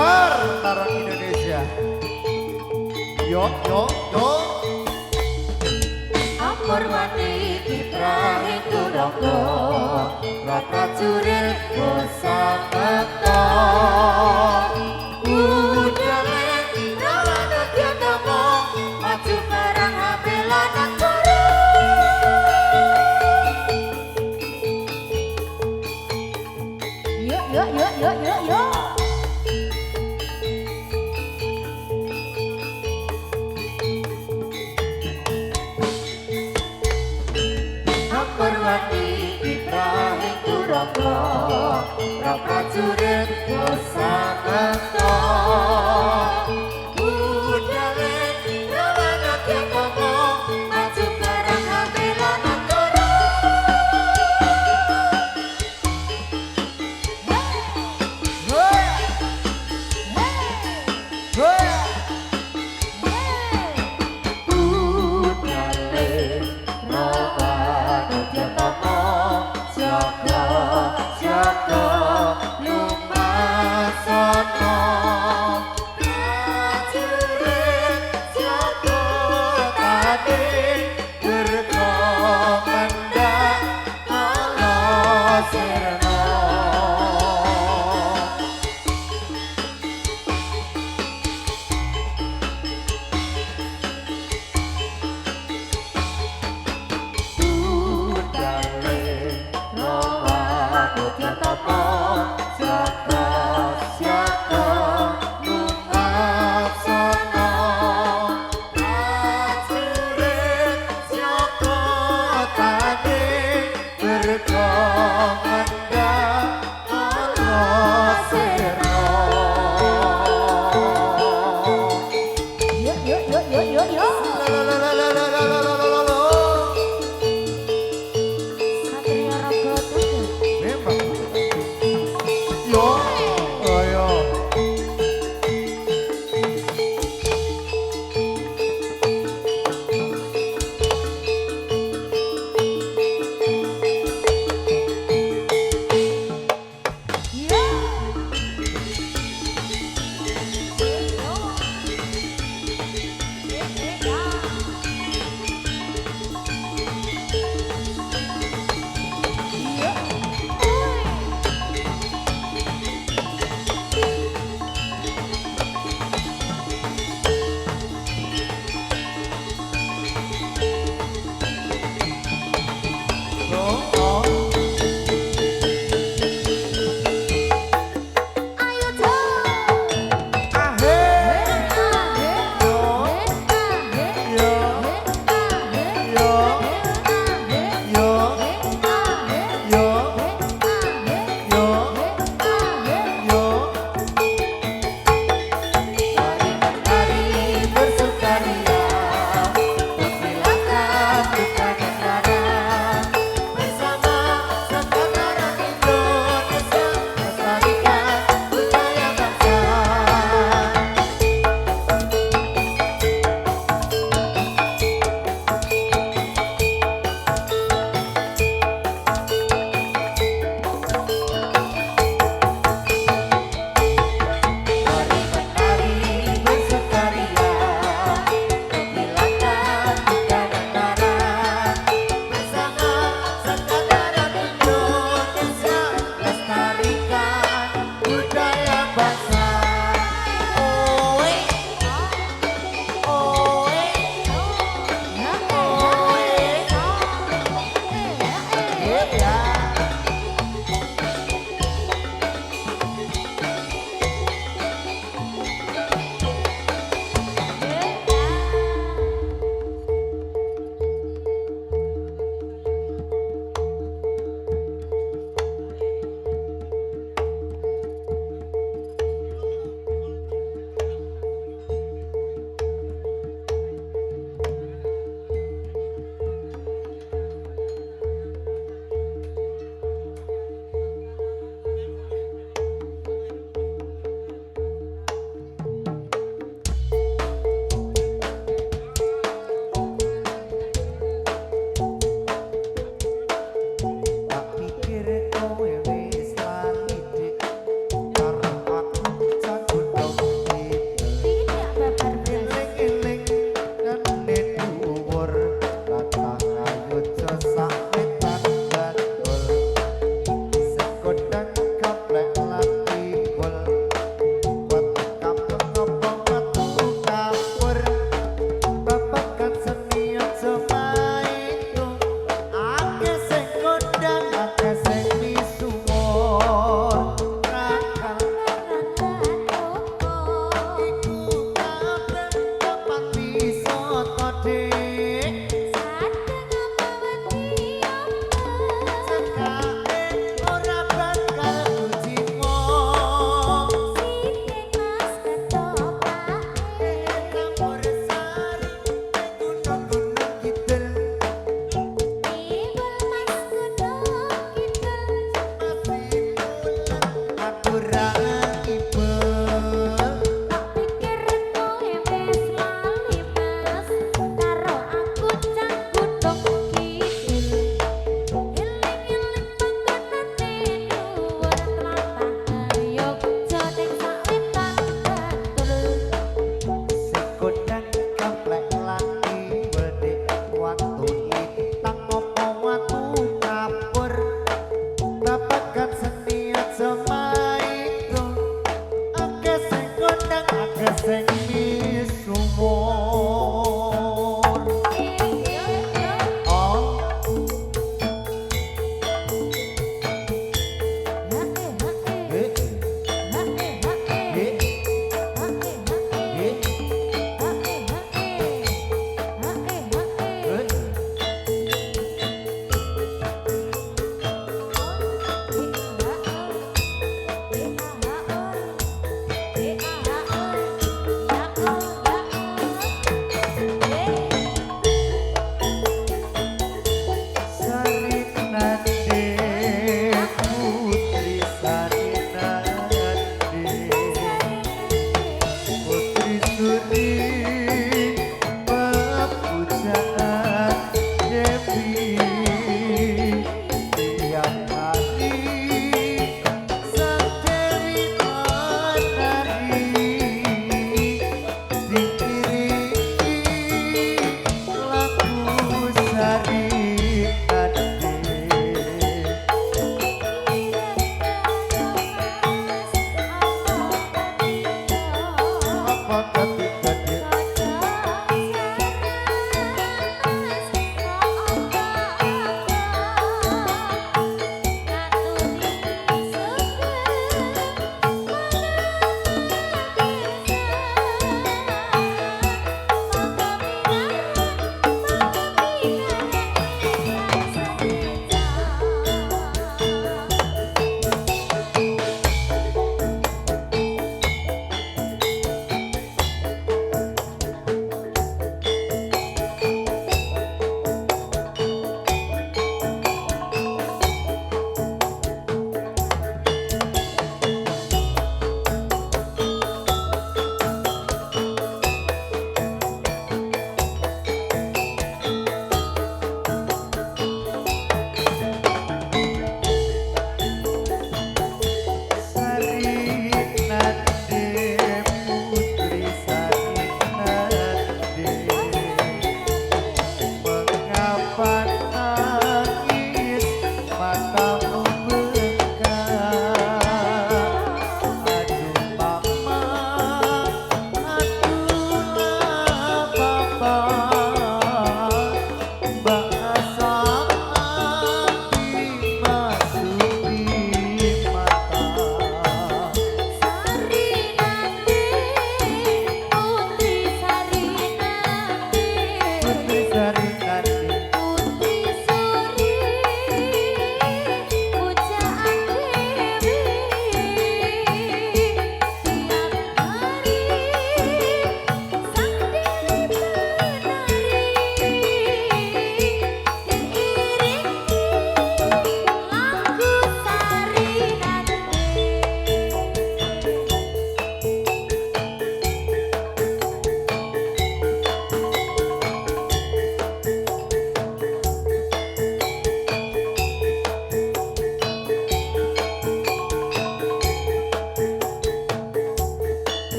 Sekar Tentara Indonesia. Yo yo yo. Amorwati kiprahe turangga rata jurit bosa bekta udale rawana diatama maju barang habela negara yo Amorwati kiprahe turangga rata jurit bosa bekta udale rawana diatama maju barang habela negara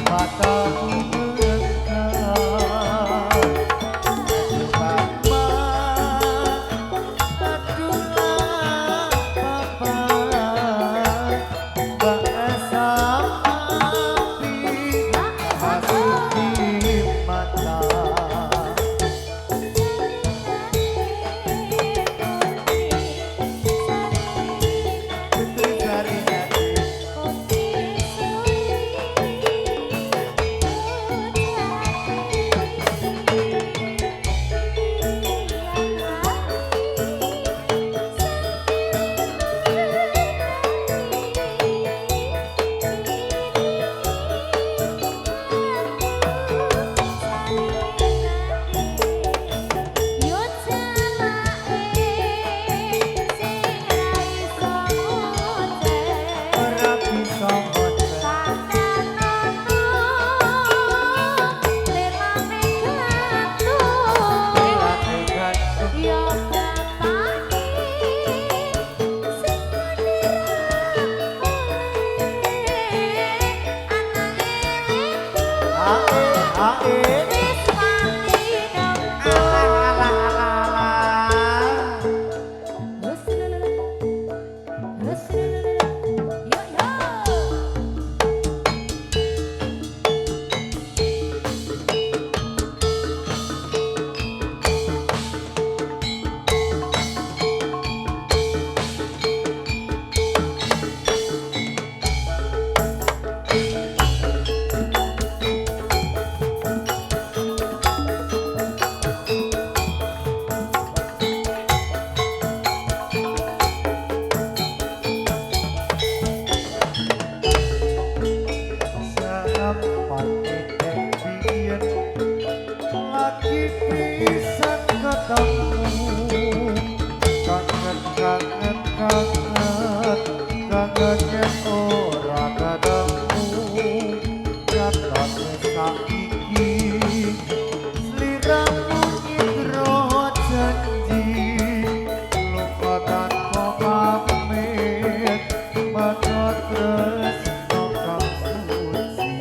mataku melekat. Aduh mama, aduhlah papa, bahasa api masuki mata. Putri Sarinati, ora bisa ngoten. Lelane gantung ae ae. Alah alah alah. Lagi pisan ketemu, kangen kangen kangen kangen yen ora ketemu. Nyatane saiki sliramu indro janji, lupa tanpa pamit, padha tresno kang suci.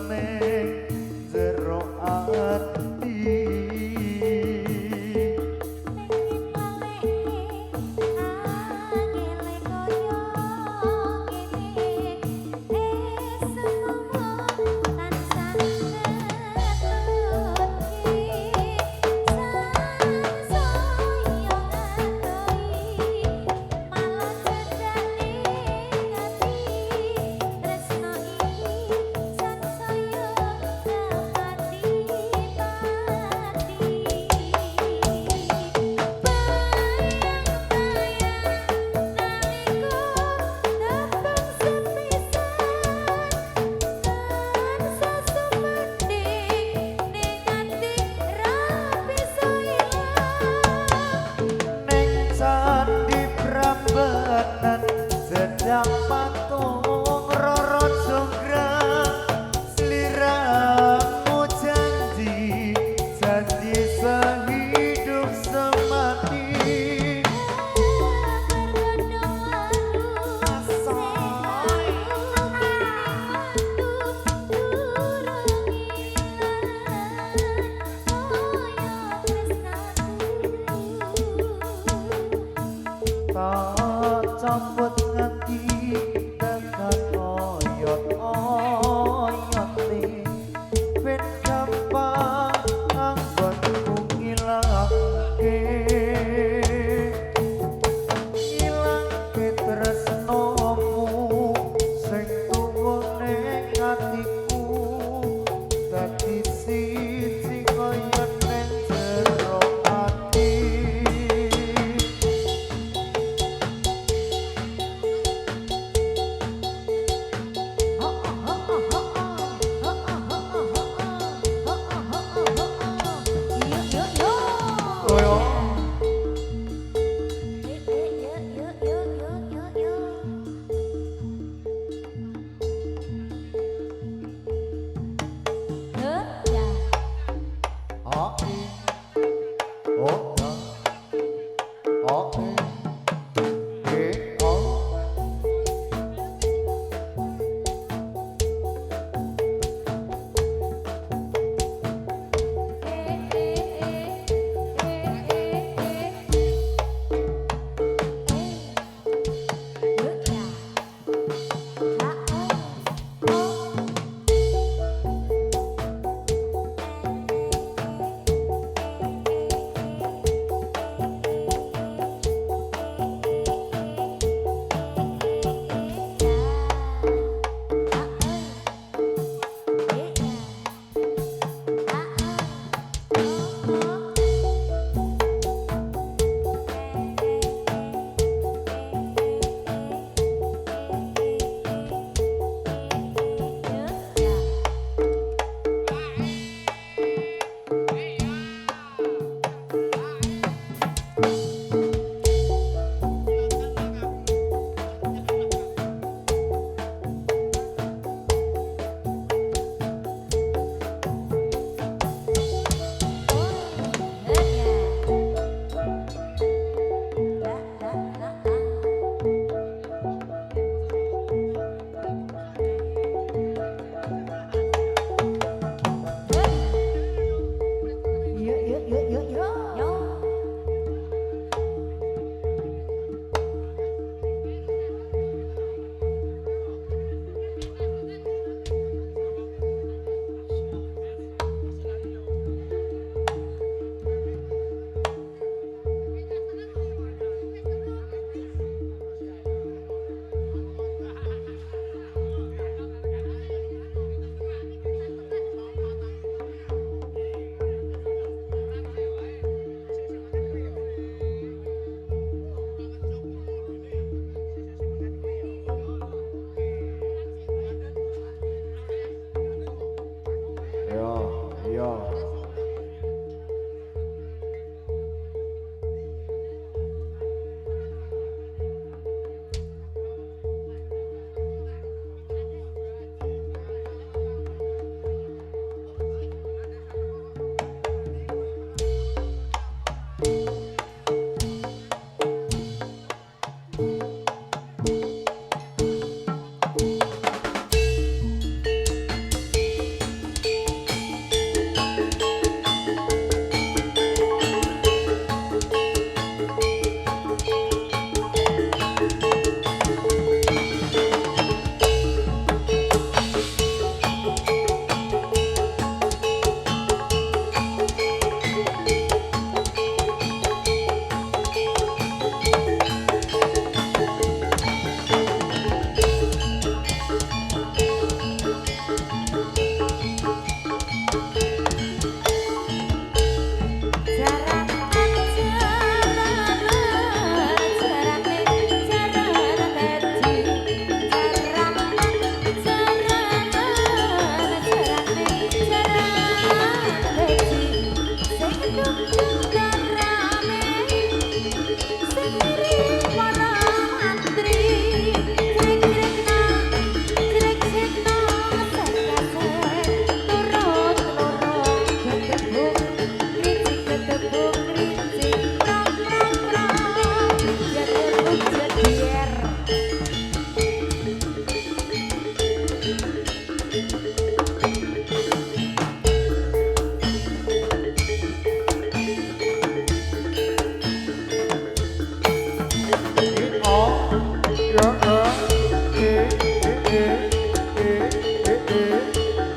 ning jero ati Tresno iki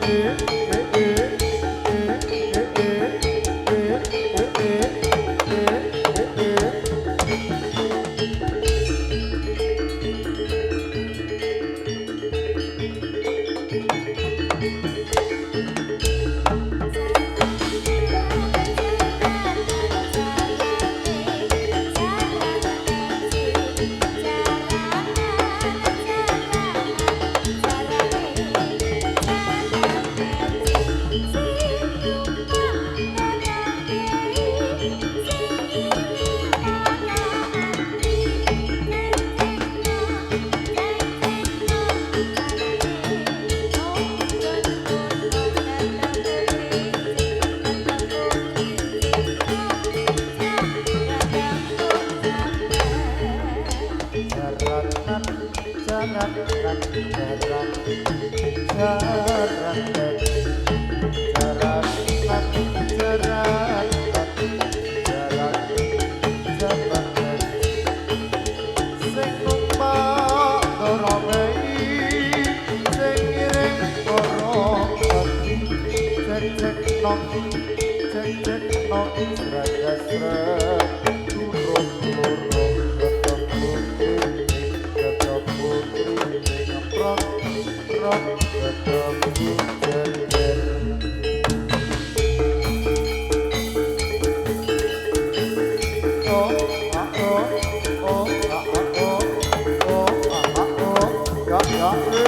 Hãy subscribe cho kênh Ghiền Mì Gõ để không bỏ lỡ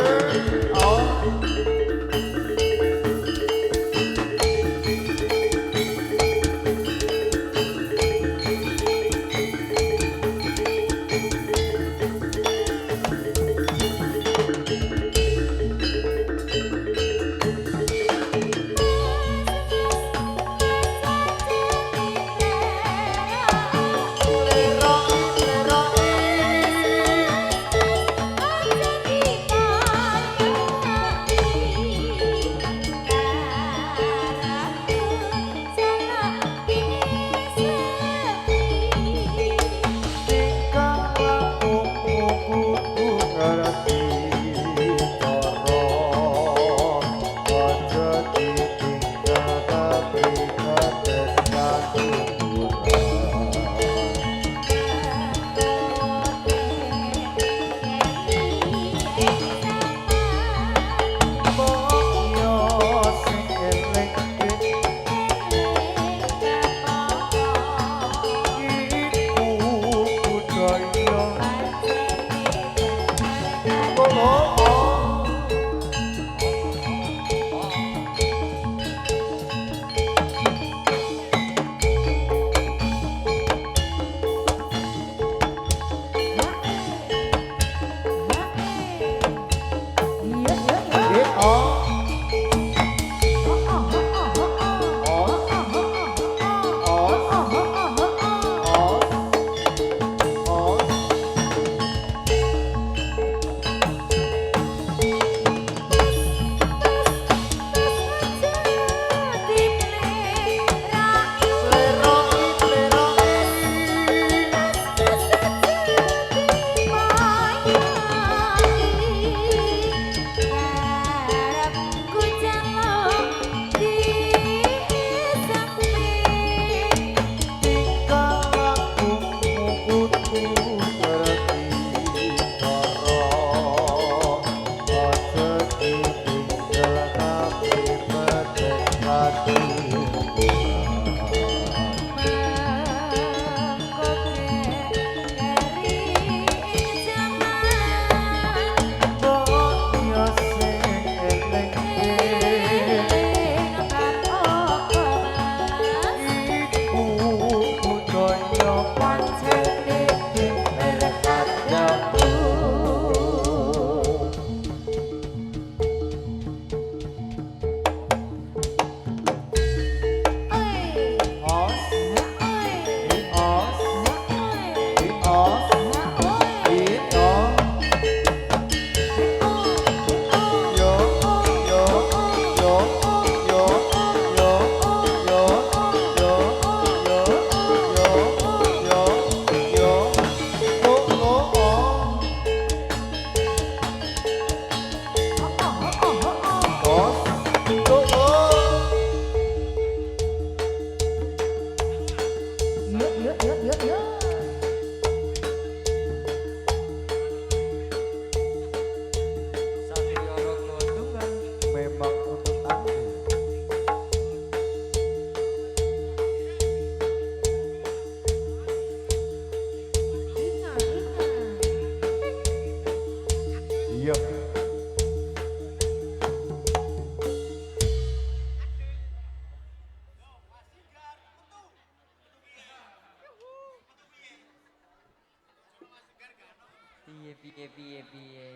piye piye piye.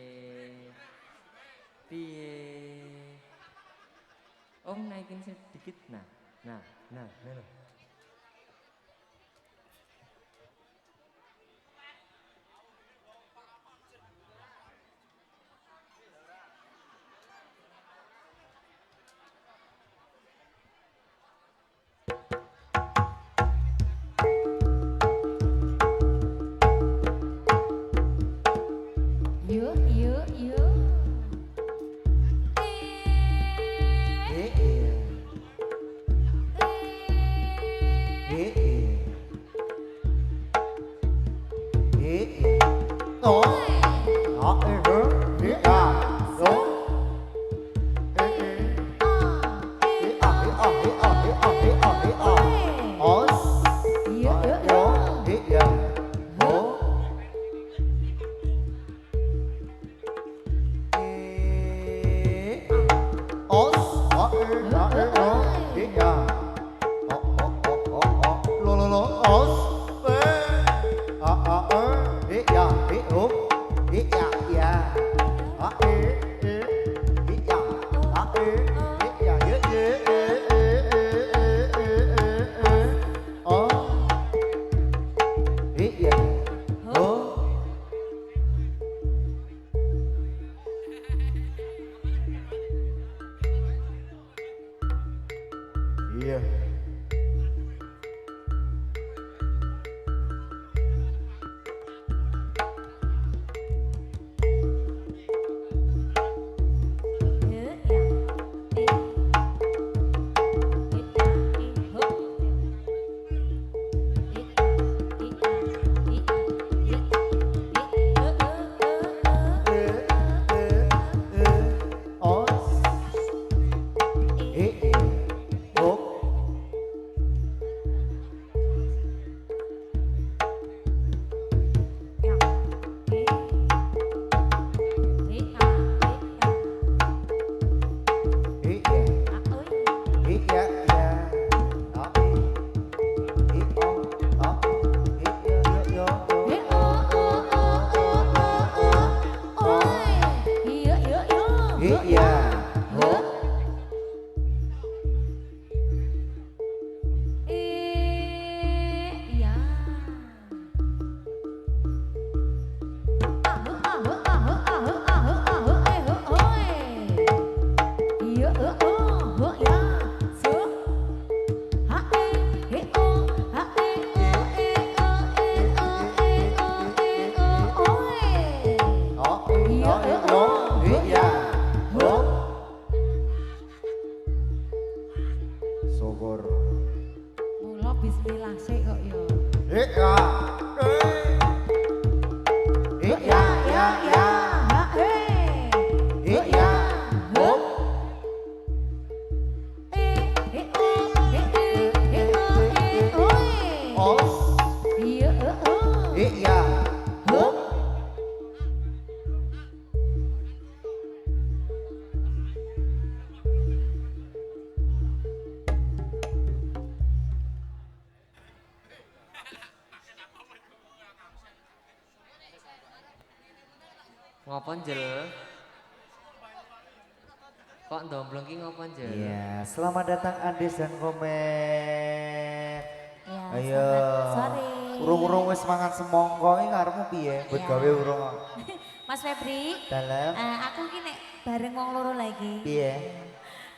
Piye. Om naikin sedikit nah. Nah. Yuk, yuk, yuk. Iya. Syukur. Mula bismillah sik kok ya. Ya. Ya. Ya. Ngopo Jel? Kok ndomblong ki ngopo Jel? Iya, selamat datang Andes dan Komet. Ya, Ayo. selamat sore. Urung-urung wis mangan semongko iki karepmu piye? Buat Iya. gawe urung. Mas Febri, Dalam aku ki nek bareng wong loro lagi. piye?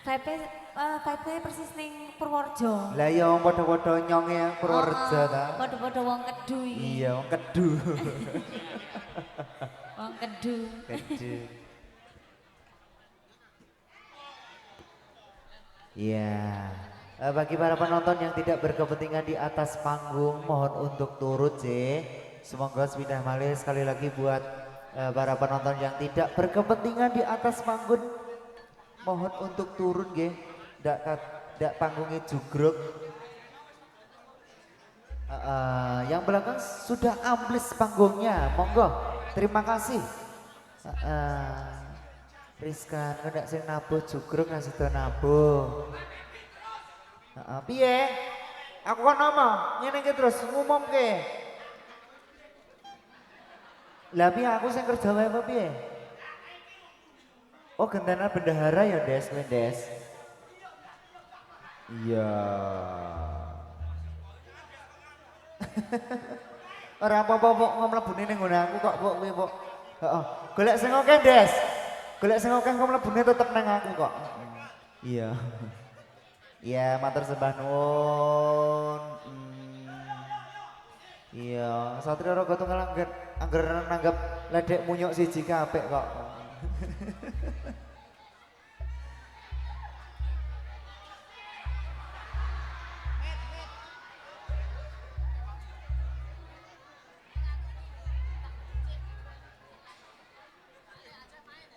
Vibe persis ning Purworejo. Lah ya wong padha-padha nyonge yang Purworejo ta. Padha-padha wong Kedu iki. Iya, wong Kedu. Wong Kedu. Kedu. Iya. Bagi para penonton yang tidak berkepentingan di atas panggung, mohon untuk turut sih. Semoga sepindah malih sekali lagi buat para penonton yang tidak berkepentingan di atas panggung, mohon untuk turun nggih. Ndak panggungnya jugruk. Yang belakang sudah ambles panggungnya, monggo. Terima kasih. Rizkan, nggak sing nabuh jugruk nggak sido nabuh. Piye? Aku kan ngomong, ngene iki terus ngumumke. Lah piye aku sing kerja wae apa piye? Oh gentenan bendahara ya Des, kowe Des. Iya. Ora apa-apa kok mlebune ning nggon aku kok kowe kok. Heeh. Golek sing akeh Des. Golek sing akeh kok mlebune tetep nang aku kok. Iya. Iya, matur sembah nuwun. Iya, Satria Raga Tunggal angger nanggap ledek munyuk siji kabeh kok.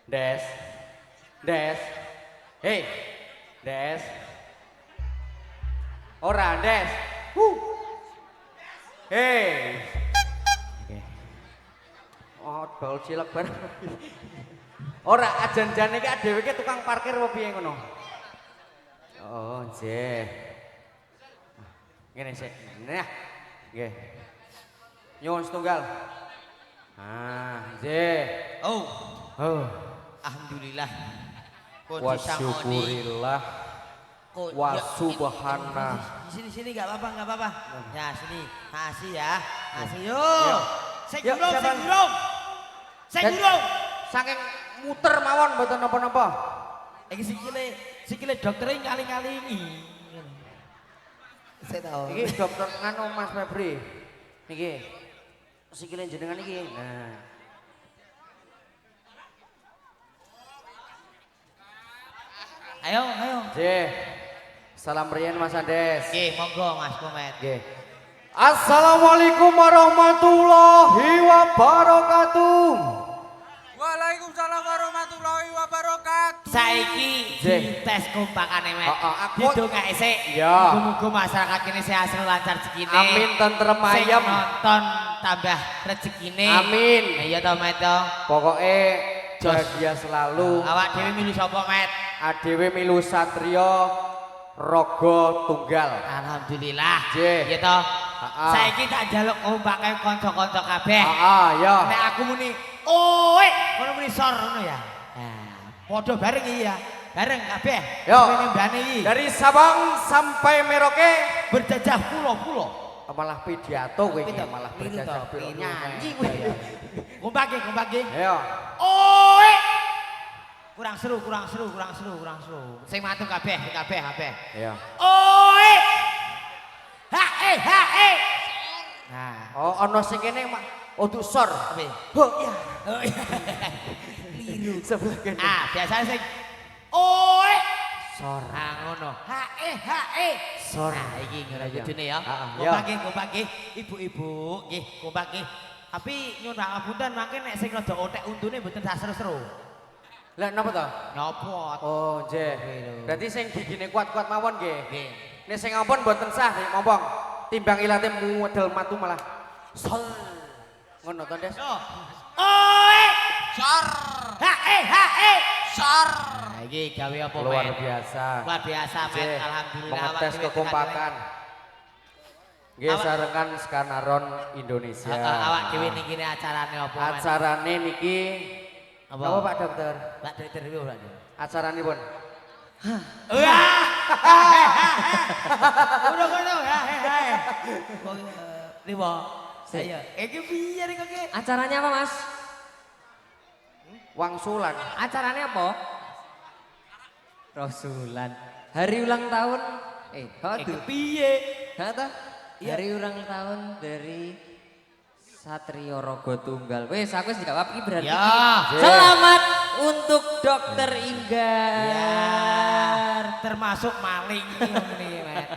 Des. Des. Hei. Des. Ora, Des. Hei. Oh, bau cilek bareng. Ora ajan-jane iki dhewe ki tukang parkir apa piye ngono? Oh, nggih. Ngene sik. Nah. Nggih. Nyuwun setunggal. Ah, nggih. Oh, Oh, alhamdulillah. Kok wa disangoni. syukurillah Kok wa ya, subhanah. Di sini enggak apa-apa, enggak apa-apa. Ya, sini. Kasih ya. Kasih yo. Yo. Sing Yo, durung, siapa? sing durung. Sing Dan- durung. Saking muter mawon mboten napa-napa. Iki sikile dokter kali-kali ini. Saya tahu. Iki dokter nganu Mas Febri. Niki. Sikile jenengan iki. Nah. Ayo, ayo. Nggih. Salam riyen Mas Andes. Nggih, monggo Mas Komet. Nggih. Assalamualaikum warahmatullahi wabarakatuh. Waalaikumsalam warahmatullahi wabarakatuh. Saiki Nggih. dites kompakane Mek. Aku- Didongake sik. Ya. Muga-muga masyarakat kini sehat selalu lancar rezekine. Amin, tentrem Sing ayem. nonton tambah rezekine. Amin. Iya to Met to. Pokoknya Jos. bahagia selalu. Awak dhewe milih sapa Met? Adewe milu Satrio Raga Tunggal. Alhamdulillah. Nggih. Iya to. Ha-ha. Saiki tak njaluk kompake kanca-kanca kabeh. Ya. Nek aku muni, "Oi," ngono muni sor ngono ya. Nah, padha bareng iki ya. Bareng kabeh. Yo. Kene mbane iki. Dari Sabang sampai Merauke. Berjajah pulau-pulau. Malah pidato kowe iki, Pidato. malah Niru berjajah to, pidato. nyanyi kowe. Kompake, kompake. Ayo. Oi. Kurang seru. Sing matu kabeh. Ayo. Oi. Ha. Nah, Oh, ono sing kene untuk sor. apa? Oh, iya. Oh, iya. Liru sebelah kene. Biasanya sing oi. Sor. Ngono. Ha. Sor. Nah, iki ngono Iya. kudune ya. Iya. Kompake. Ibu-ibu, nggih, kompake. Tapi nyuwun pangapunten mangke nek sing rada otek untune mboten sak seru-seru. Lah napa to? Napa? Oh, nggih. Berarti sing gigine kuat-kuat mawon nggih. Nggih. Nek sing ampun mboten sah nek mompong. Timbang ilate model matu malah sol. Ngono to, Des? Yo. Oi. Sar, Ha. sar. Nah, iki gawe apa, Luar Met? biasa. Luar biasa, Met. Nggih. Alhamdulillah. Mengetes awak dhewe kekompakan. Nggih Awak- sarengan Skanaron Indonesia. Awak dhewe niki acarane apa, Met? Acarane niki Apa? apa Pak Dokter? Pak Dokter iki ora. Acaranipun. Wah. Ngono. Liwo. Saya. Iki piye nek iki? Acaranya apa, Mas? Wangsulan. Acaranya apa? Rasulan. Hari ulang tahun. Iki Aduh. piye? Hata? Hari ulang tahun dari Satrio Raga Tunggal. Wes, aku wis jawab iki berarti. Ya. iki. Selamat untuk Dokter Inggar. Ya, termasuk maling ini, Met.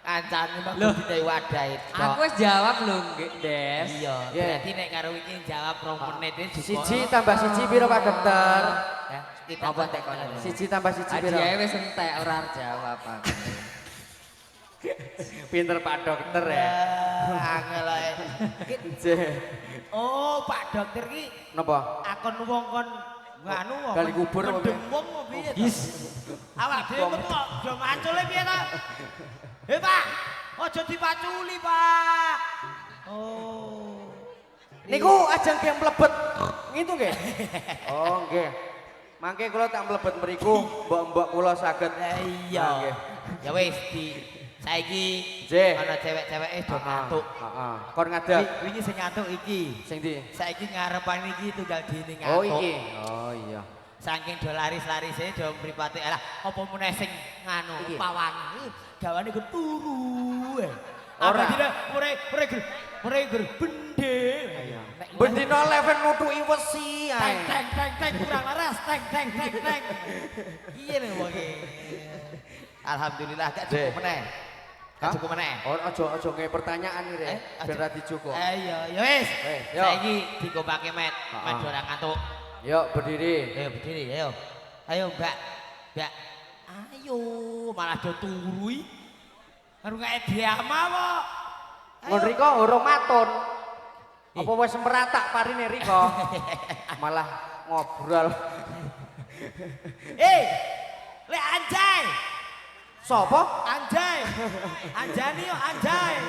Kancane Mbak Budi wadah itu. Aku wis jawab lho, nggih, Des. Iya, Iya. berarti nek karo iki jawab 2 menit ini juga. Siji tambah siji piro Pak Dokter? Ya, kita Apa tek kono? Siji tambah siji piro? Hadiahnya wis entek ora jawab aku. Pinter Pak Dokter ya. Angel ae. Nggih. Oh, Pak Dokter iki Napa? akon wong kon nganu wong. Gali kubur apa mendem piye? wong apa piye to? Awak dhewe metu kok do macule piye to? Pak, aja dipaculi, Pak. Oh. Niku ajeng ge mlebet ngitu nggih. Oh nggih. Mangke kula tak mlebet mriku, mbok-mbok kula saged. Iya. Nggih. Ya wis di saiki Nggih. ana cewek-ceweke do ngantuk. Heeh. Kon ngadeg Wingi sing ngantuk iki. sing ndi? Saiki ngarepan iki tunggal dene ngantuk. Oh iki. Oh iya. Saking do laris-larise do mripate alah apa meneh sing nganu pawang. Gawane ku turu. Ora. Apa dina mure bende. Bendina leven nutuki wesi ae. Teng kurang laras teng. Iya lho wong Alhamdulillah gak cukup meneh. Gak cukup meneh. Oh aja nge pertanyaan iki rek. Ben ra dicukup. Iya, ya wis. Yo. Saiki dikompake met ora ngantuk. Yuk berdiri. Ayo berdiri, ayo. Ayo, Mbak. Mbak. Ayo, malah do turu iki. Karo gak drama kok. Ngon Riko urung maton. Apa wis meratak parine Riko? Malah ngobrol. Lek anjay. Sopo? Anjay. Anjani yo anjay.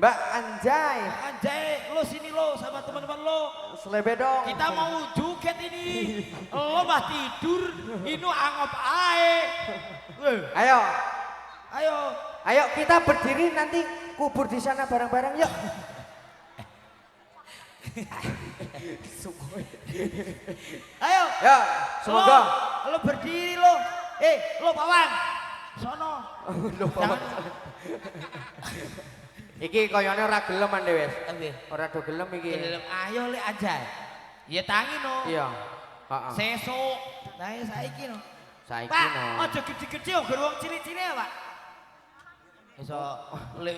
Mbak Anjay. Anjay, lo sini lo sama teman-teman lo. Selebe dong. Kita mau joget ini. Lo mah tidur, ini angop ae. Ayo. Ayo. Ayo kita berdiri nanti kubur di sana bareng-bareng yuk. Ayo. Ya, semoga. Lo berdiri lo. Lo pawang. Sono. Lho, Pak. Iki koyone ora gelem ande wis. Ora do gelem iki. Gelem ayo lek aja. Ya tangi no. Iya. Heeh. Sesuk. Nah saiki no. Saiki Pak, no. aja gede-gede yo gerwong cilik-cilik ya, Pak. Iso lek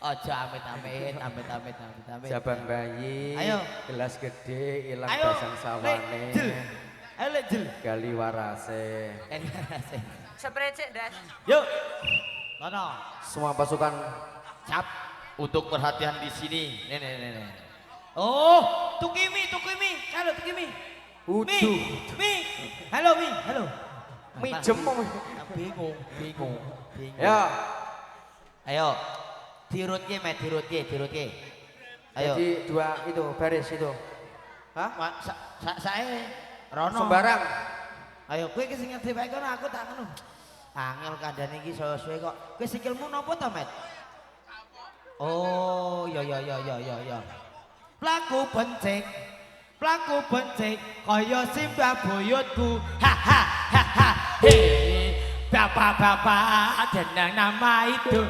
aja amit-amit. Jaban bayi. Ayo. Gelas gede ilang Ayo. basang sawane. Jel. Ayo lek jel. Gali warase. Seprecek das. Yuk. Sono. Semua pasukan Cap untuk perhatian di sini. Nih. Oh, Tukimi. Halo Tukimi. Udu. Mi. Halo Mi. Halo. Mijem. Bingung. Ya. Ayo. Dirutke. Ayo. Jadi dua itu baris itu. Hah? Saya Rono. Sembarang. Ayo kowe ki sing ngerti bae kono aku tak ngono. Angel kandhane iki suwe kok. Kowe sikilmu napa to, Met? Oh, ya. Plaku bencik kaya simbah buyutku. Hei, bapak-bapak jeneng nama itu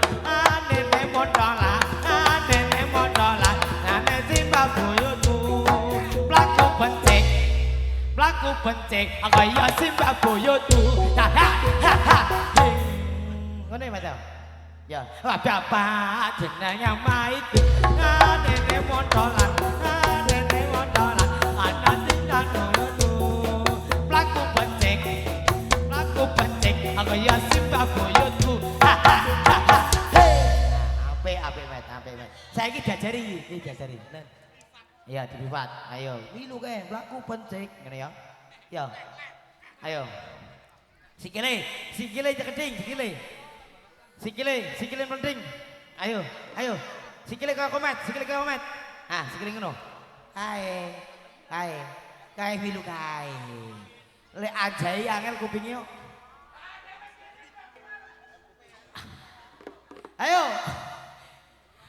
Nene Mondola, Nene simbah buyutku. Plaku bencik kaya simbah buyutku. Ngene Mas. Ya, bapak jeneng nama itu Nene Mondola, anak tindak buyutku. Plaku bencik kaya simbah buyutku. Apik Met. Saiki diajari iki. Iya, dipipat. Ayo. Wilu kae, mlaku pencik ngene ya. Ya. Ayo. Sikile jekeding, sikile mending. Ayo. Sikile kaya komet. Ah, sikile ngono. Kae wilu kae. Lek ajai angel kupinge yo. Ayo.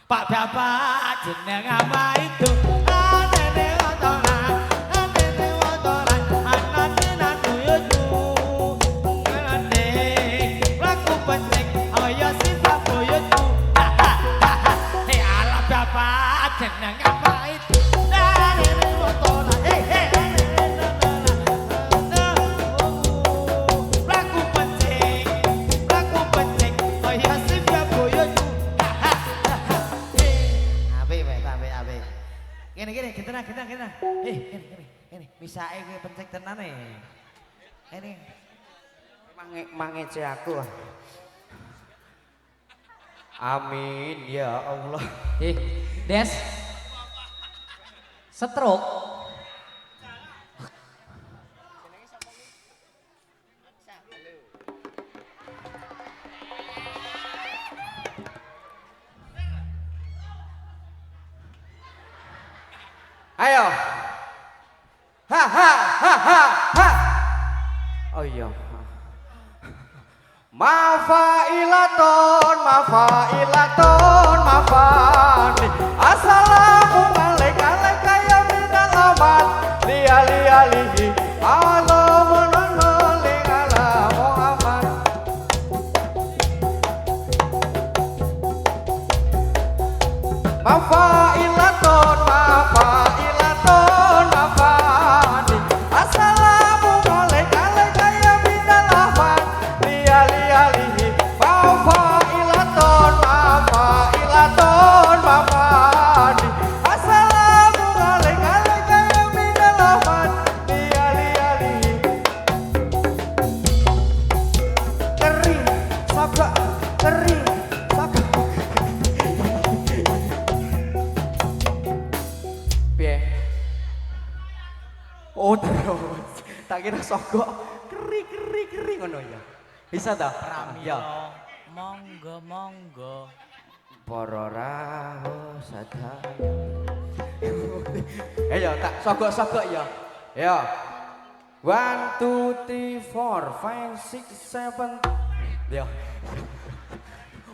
Pak bapak jeneng apa itu? Nene motoran, anak dinan buyutku. Nene, laku pencik, ayo simbah buyutku. Hei ala bapak jeneng apa itu? Nene motoran, laku pencik, ayo simbah buyutku. Gini, kita. Gini. Bisa gue pencet tenan Ini. Mangece aku. Amin ya Allah. Des. Stroke. Ayo. Ha ha ha ha ha. Oh iya. Mafailaton, mafailaton, mafani. Assalamualaikum ya minal aman. Lialihi alamun ala Muhammad. Mafailaton, mafailaton, mafani. Assalamualaikum ya minal aman. Lialihi mafailaton, mafailaton, mafani. Assalamualaikum ya minal aman. Lialihi kering sabak kering sabak. Piye? Oh terus, tak kira sogok keri ngono ya. Bisa tak? Ya. Monggo monggo. Para rawuh sadaya. Ayo tak sogok-sogok ya. Ya. 1 2 3 4 5 6 7. Ya.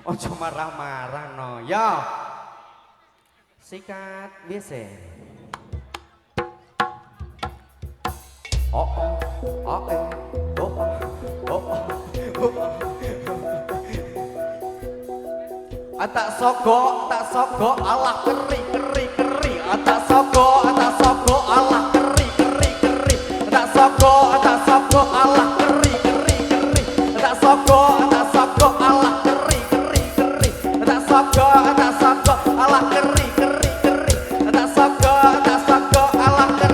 Ojo marah-marah no. Ya. Sikat biasa. Oh oh oh oh oh oh oh. Tak sogok Allah keri. Tak sogok Allah keri. Tak sogok Allah keri. Tak sogok Allah keri. Tak sogok Allah keri. Tak sogok Allah keri. Tak sogok Allah keri. Tak sogok Allah keri.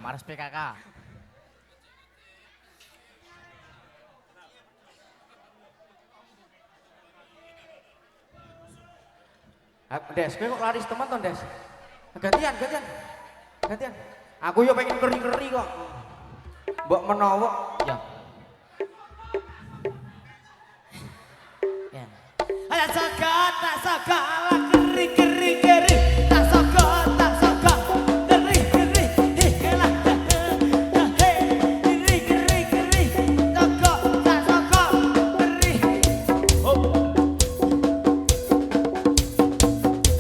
Mars PKK. Des, kowe kok laris teman ton, Des? Gantian. Aku yo pengen keri kok. Mbok menawa Ya. Ya. Ada sogok, tak sogok, ala keri. Tak sogok, keri. Helah. Keri. Sogok, tak sogok, keri. Oh.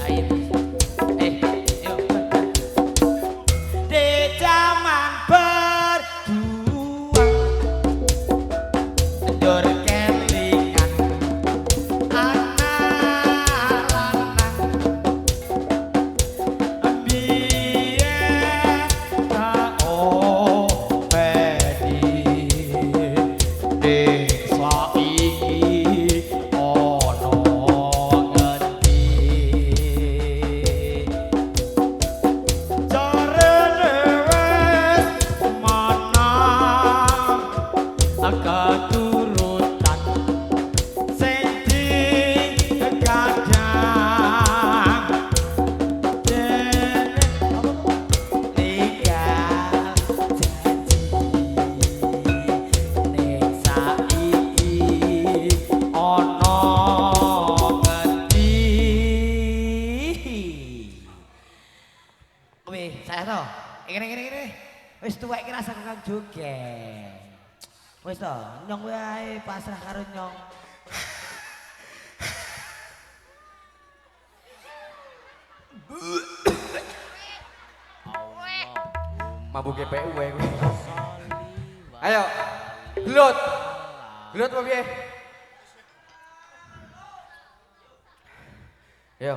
Ayo. Yuk. Di zaman berdua Ndur kelingan anak lanang biyen tak openi desa iki ana ngendi jarene wis menang keturutan sing dikadang dene tinggal janji ning saiki ana ngendi. Wih, saya toh. Ngene. Wis tuwek iki rasa kang joget. Wis toh, nyong wae pasrah karo nyong. mabuk GPU wae kowe. Ayo. Gelut. Gelut apa piye? Yo.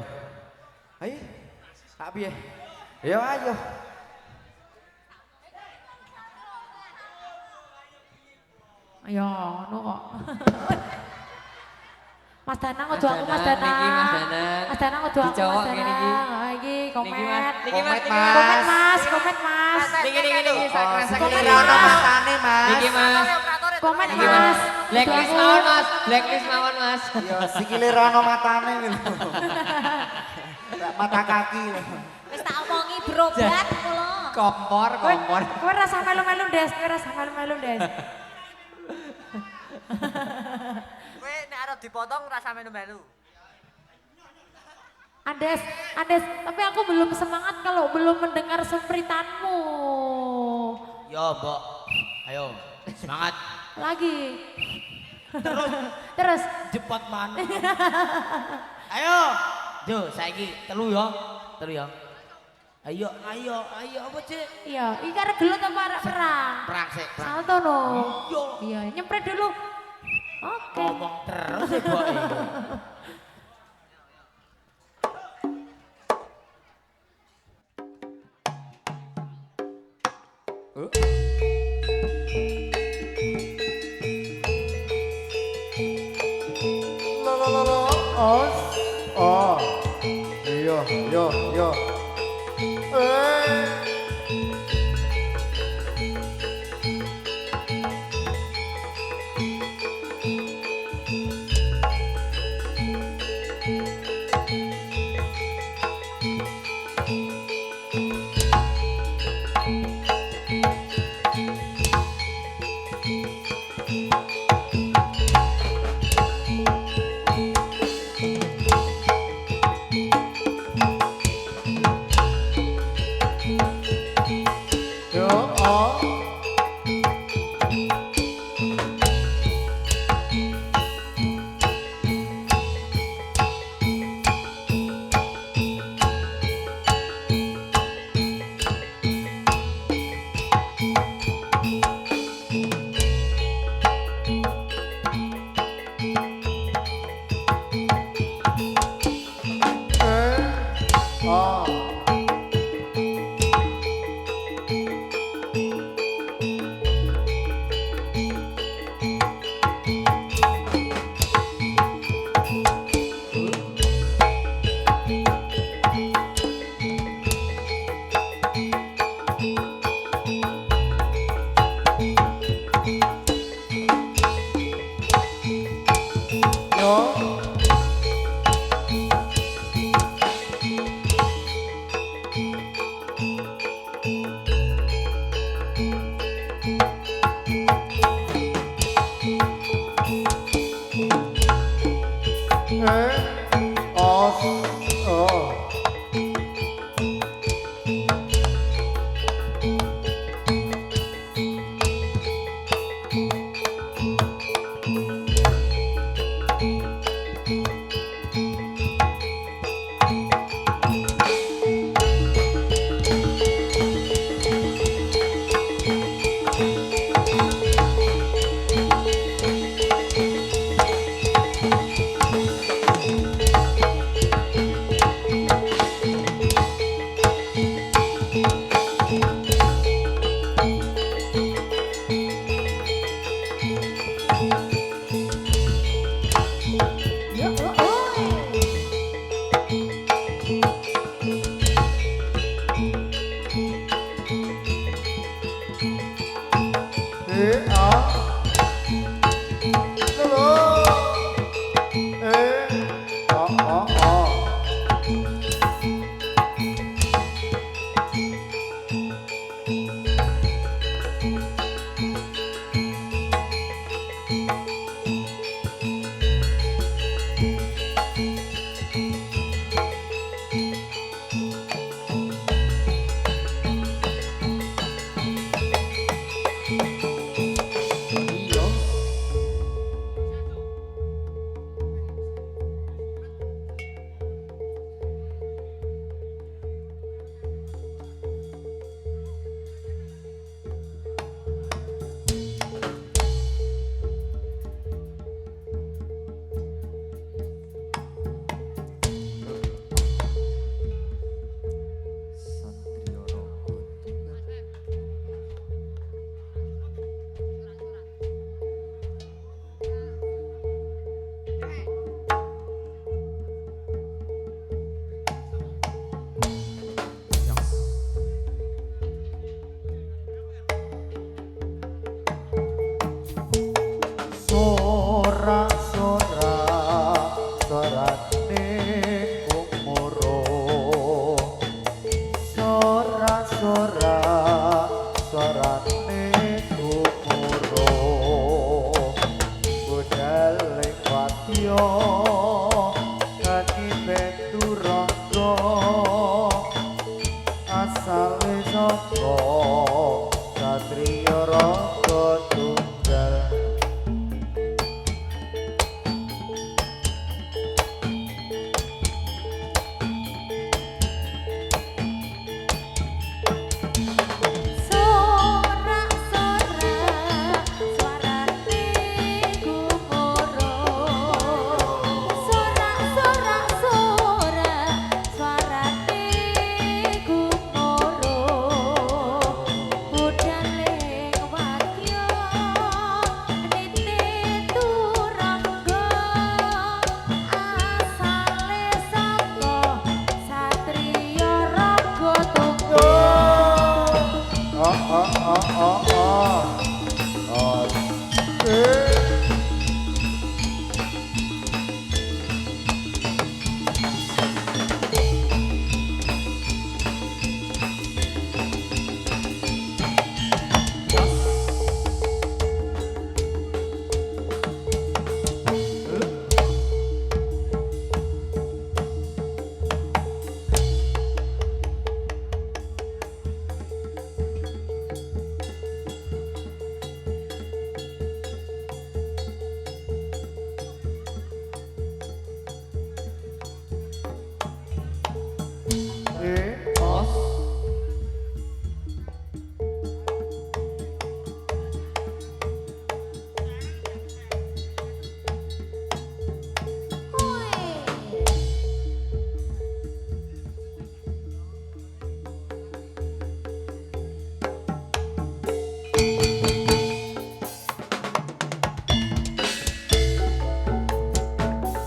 Ayo. Tak piye? Yo ayo. Ya, ngono kok. Mas Danang ojo aku Mas Danang, niki Mas Danang. Danang. Mas Danang ojo aku Dicowok Mas ngene iki. Danang. Ah, iki komet. Niki Mas. Komet Mas, komet Mas. Niki sakran Komet sakran. Mas. Niki Mas. Komet Niki Mas. Mas. Blacklist Ojo aku. mawon Mas. Blacklist mawon Mas. Ya sikile rono matane lho. Mata kaki lho. Wis tak omongi berobat kula. Kompor. Kowe rasa melu-melu Des, kowe rasa melu-melu Des. Kowe nek arep dipotong rasa melu-melu. Andes, tapi aku belum semangat kalau belum mendengar sempritanmu. Yo, Mbok. Ayo, semangat. Lagi. Terus. Jepot mana? Ayo. Yo, saiki telu ya. Ayo apa Cik? Iya, iki arek gelut apa arek perang? Perang sik, perang. Salto no. Iya. Iya, nyempret dulu. Oke. Ngomong terus ya, Mbok. Oh. Yo.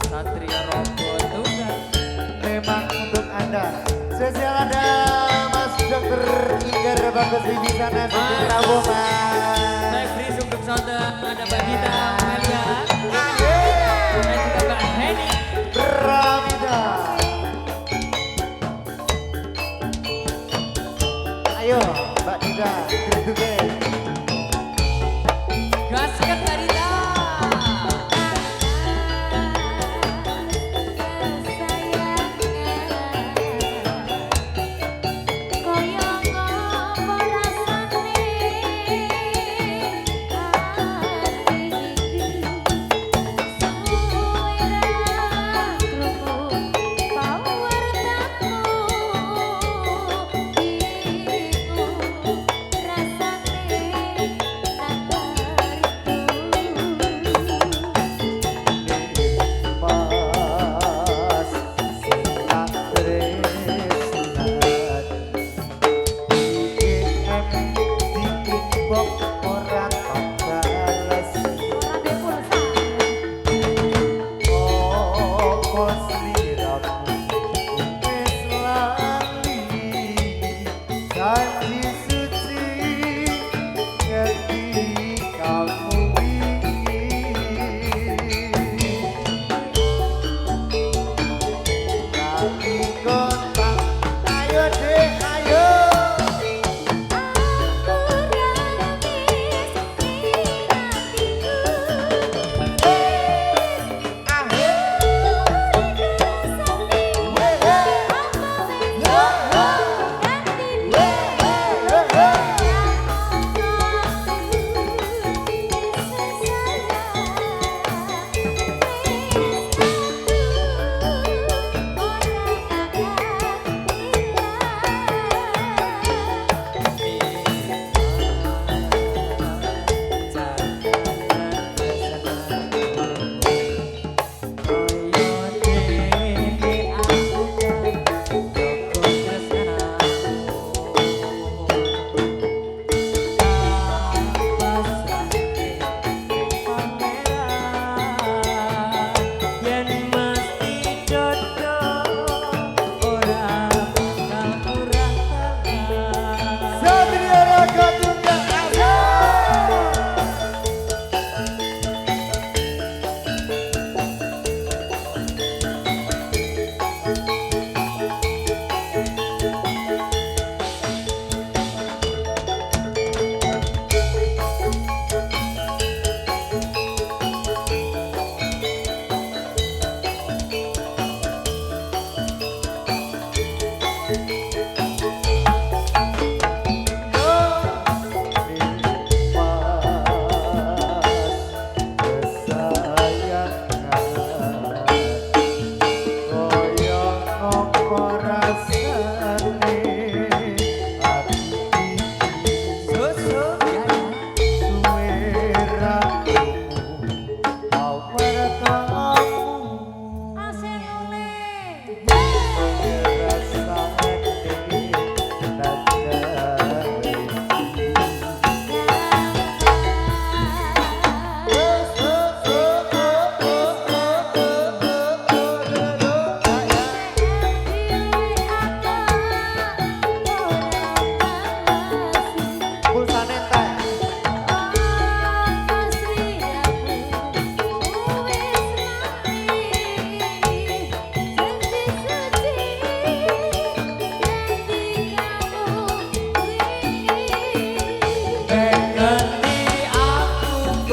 Satria Rogo Tunggal. Memang untuk Anda. Spesial ada Mas Dokter Inger Bagus di sana Sugeng Prabowo Mas. Saya beri sungguh sonda ada Mbak Dita Amelia. Dan juga Mbak Heni. Pramida. Ayo Mbak Dida, Gerduge. Gaskan Mbak Dita. Rasane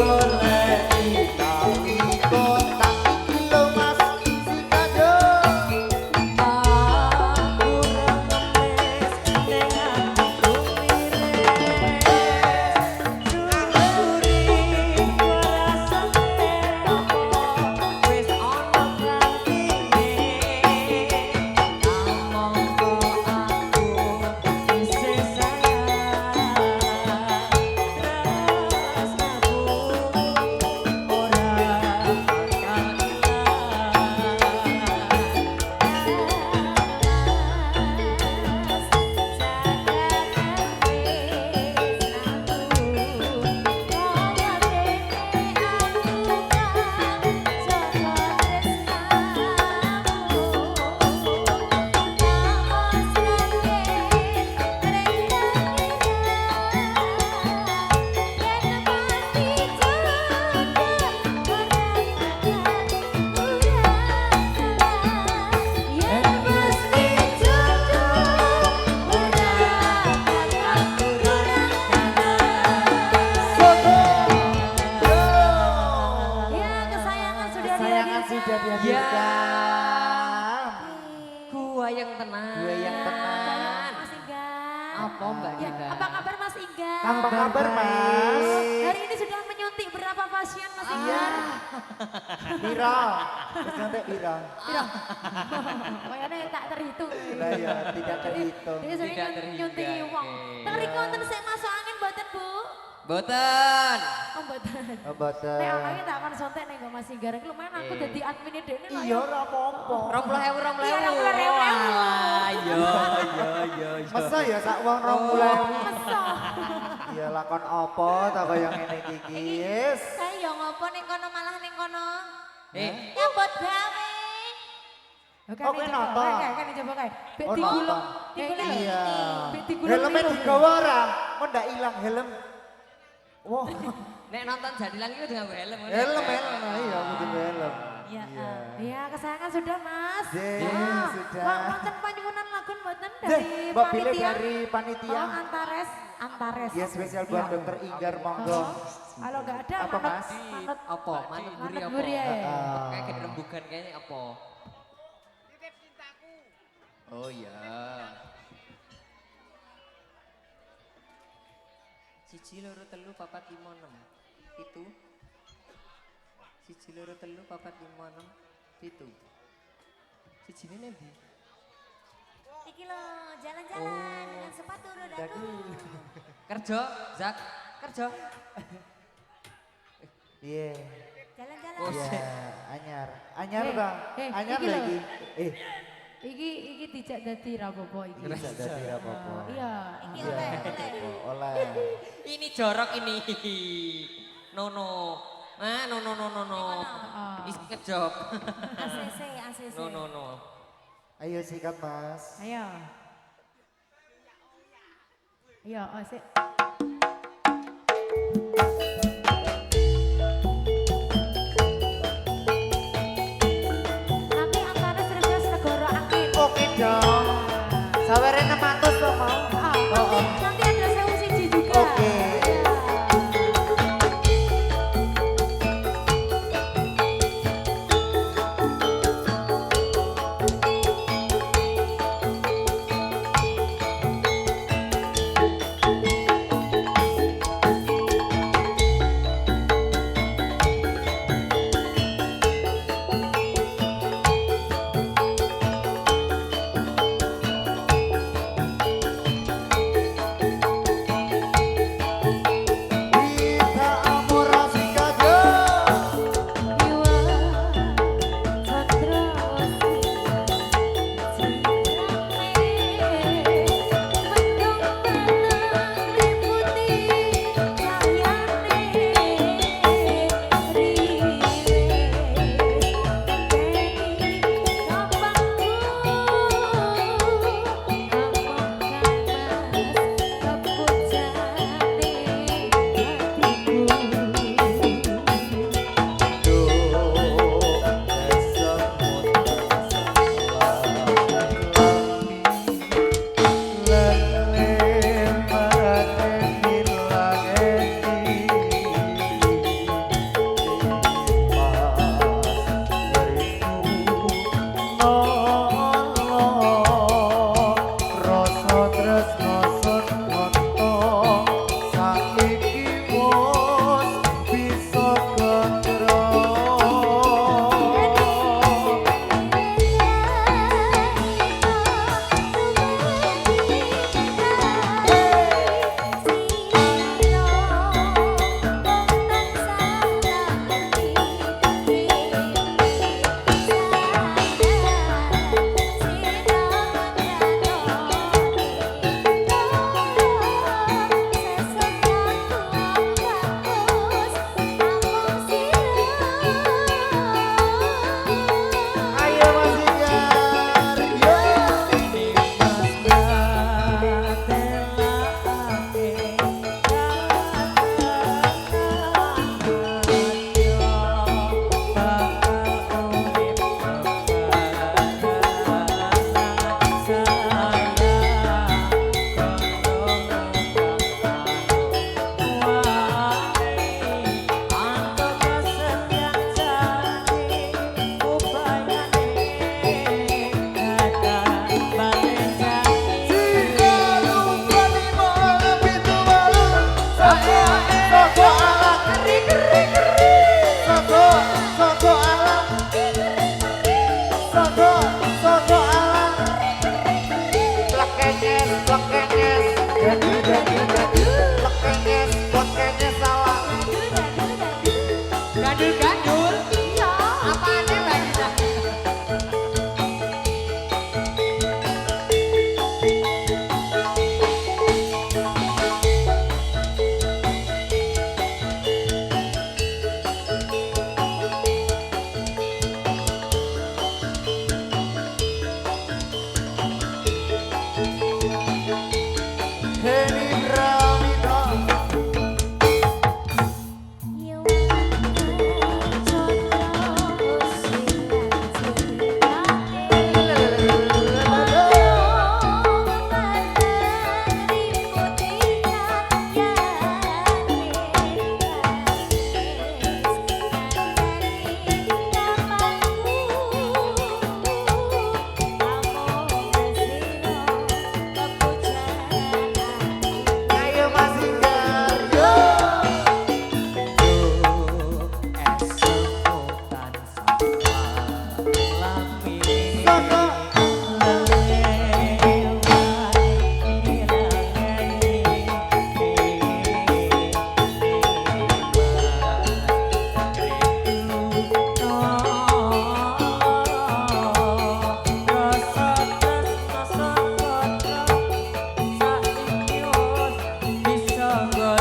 goleki tali kotak iki lho Mas si kajo. Aku remes ning atiku miremes Sururi rasane apa wis ana kantine Amangka aku isih sayang Tresnaku ora bakal Ya, kesayangan sudah Kesayangan dihadirkan. sudah Ya. dihadirkan. Gua yang tenang. Gua yang tenang. Mas Ingga. Apa Mbak Ya, Gita? apa kabar Mas Ingga? Apa kabar Mas? Hari ini sudah menyuntik berapa pasien Mas Ingga? Pira? Terus nanti pira? Kayaknya tak terhitung. Lah ya, tidak terhitung. Dia sering Tidak terhingga, nyuntik wong. oke. Tengeri konten sik masuk angin mboten Bu? Boten. Oh mboten. Oh, boten. Nek anaknya tak akan sontek nih Mas Ingga. Lumayan aku jadi adminnya dene lah. Iya ora apa-apa. 20.000, 20.000. Iya, 20.000. Walah, iya. Masa ya sak wong 20.000. Masa. Iya lakon apa tak kaya ngene iki guys. Saya yo ngopo ning kono malah ning kono. Nyambut gawe. Oke, Oke, nonton. Kan coba kae. Bek Oh, digulung. nonton. Digulung. Iya. Bek digulung. Helmnya digawa ora? Kok ndak ilang helm? Wah, Nek nonton Jadilan itu dengan helm. helm iya kudu helm. Ya. Iya, kesayangan sudah Mas. Jeng, sudah. Wah, wonten panyuwunan lagun mboten Jeh, dari Mbak Bile panitia. dari panitia. Oh, Antares. Ya spesial buat Dokter Inggar monggo. Kalau nggak ada Apa, manut, Mas? manut Apa? Manut guri manut apa? guri ya. Kayak gede rembugan kayaknya apa? Oh iya. Siji loro telu papat lima enam pitu. Siji loro telu papat lima enam pitu. Siji ini nanti. Iki lo jalan-jalan dengan sepatu rodaku. Kerja, Zak. Kerja. Iya. Jalan-jalan. Oh, Iya, anyar. Anyar Eh, ta? eh, Anyar iki lho. lagi. Iki dijak dadi rapopo iki. Bisa dadi apa-apa. Iya. Iki Iya, oleh. oleh. Ini jorok ini. No. Ah, no. Heeh. Isi kejop. ACC. No. Ayo sikat Mas. Ayo. Ayo, sik. Nanti Antares Regas Negara Angin. Oke dong. Sawere 600 to mau. Nanti ada sewu siji juga. Oke. Gandul-gandul. Iya. Apane Mbak Dina? Heni Pramita Yo condro silang ayo Mas Inggar yo Esemutan sama lami. Saka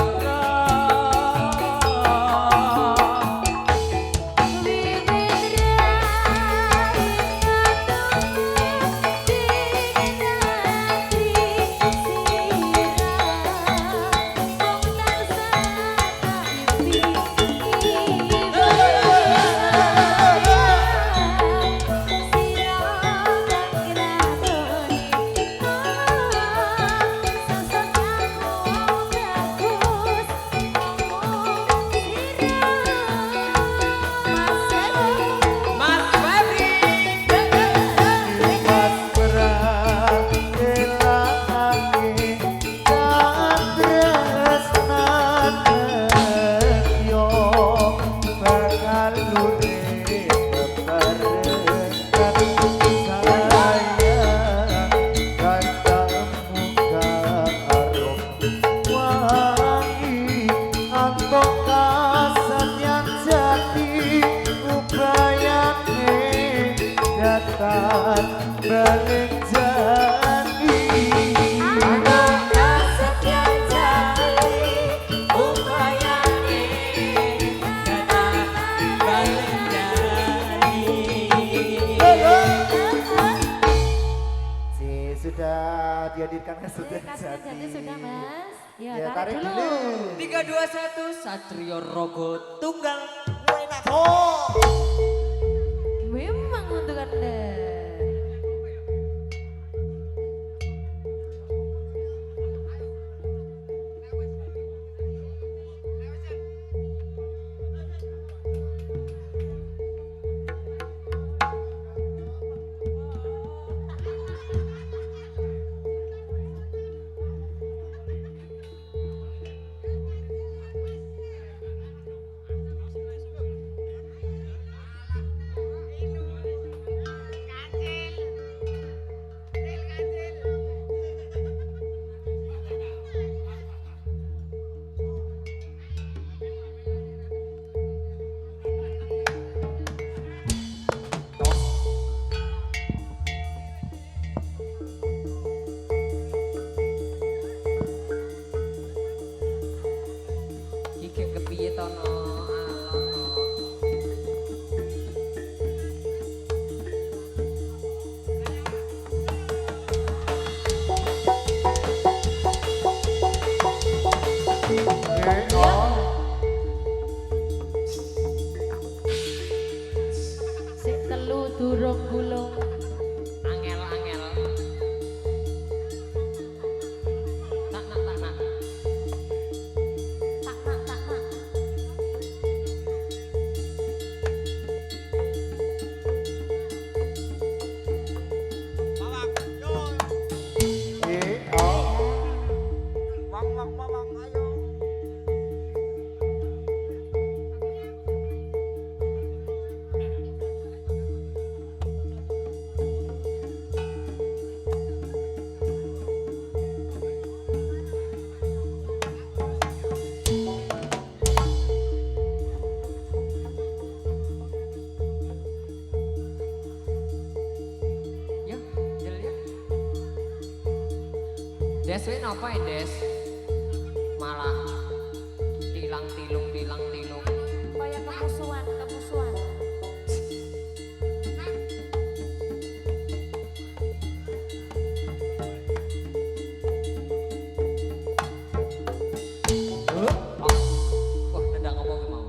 Mas Febri. Mas peratelake katresnane yo bakal lune bebarengan saya kancamu karo wangi antuk kasatyan jati ubayane datang balik janji Si sudah dihadirkan sudah Kasih jadi. sudah Mas. Ya, Ya, tarik tarik dulu. dulu. 3, 2, 1 Satrio Rogo Tunggal. Memang untuk Anda. Iki kepiye to no? Sik telu durung gulung. Angel-angel. Tak nak. Tak nak. Des weh napa ya Des? Malah tilang tilung. Kaya kemusuhan. Wah, ndak ngomong ki mau.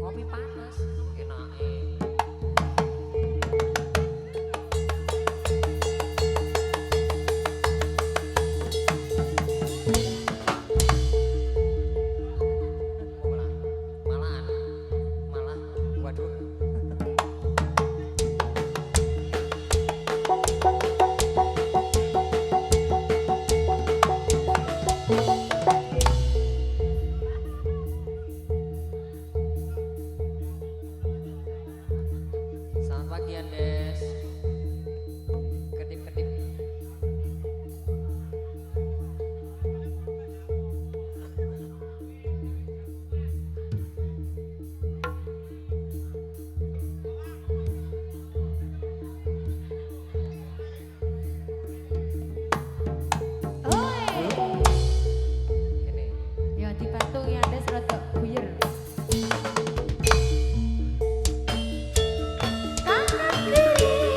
Kopi panas, enake. Malah, waduh. Selamat pagi Andes. Kedip-kedip. Ini. Ya dipatungi Andes rada buyer. Kanan kiri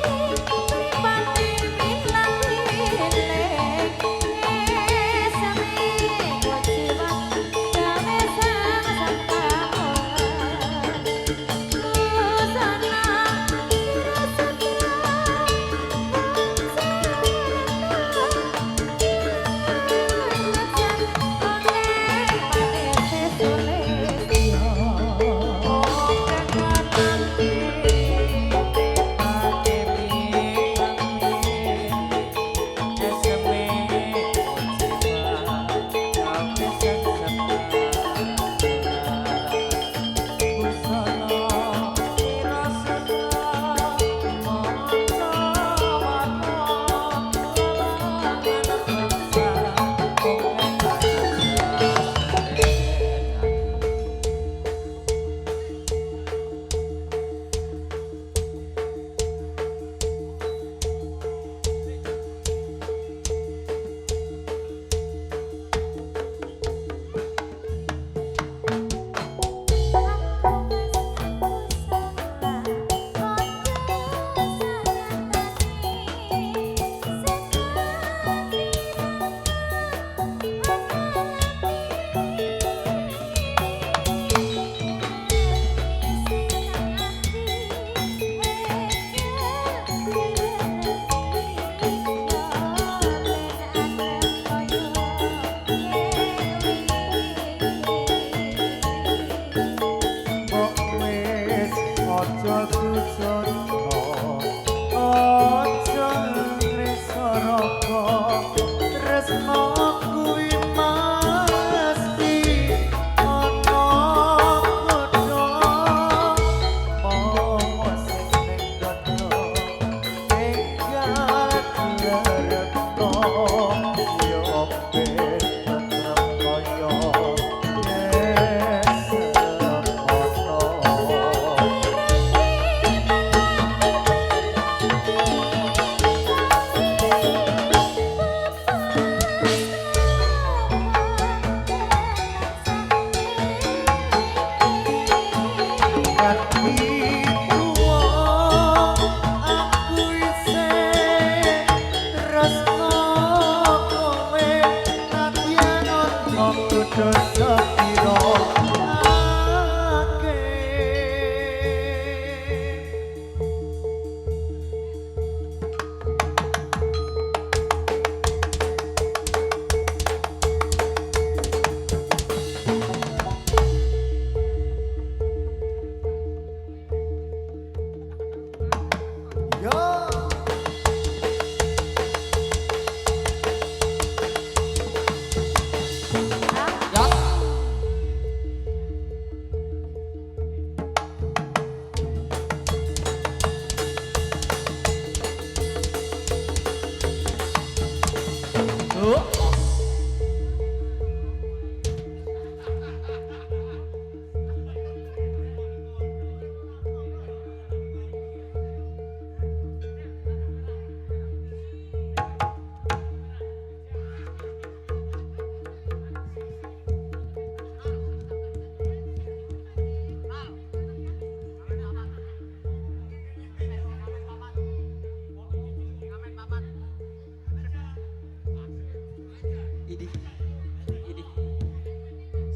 Ini.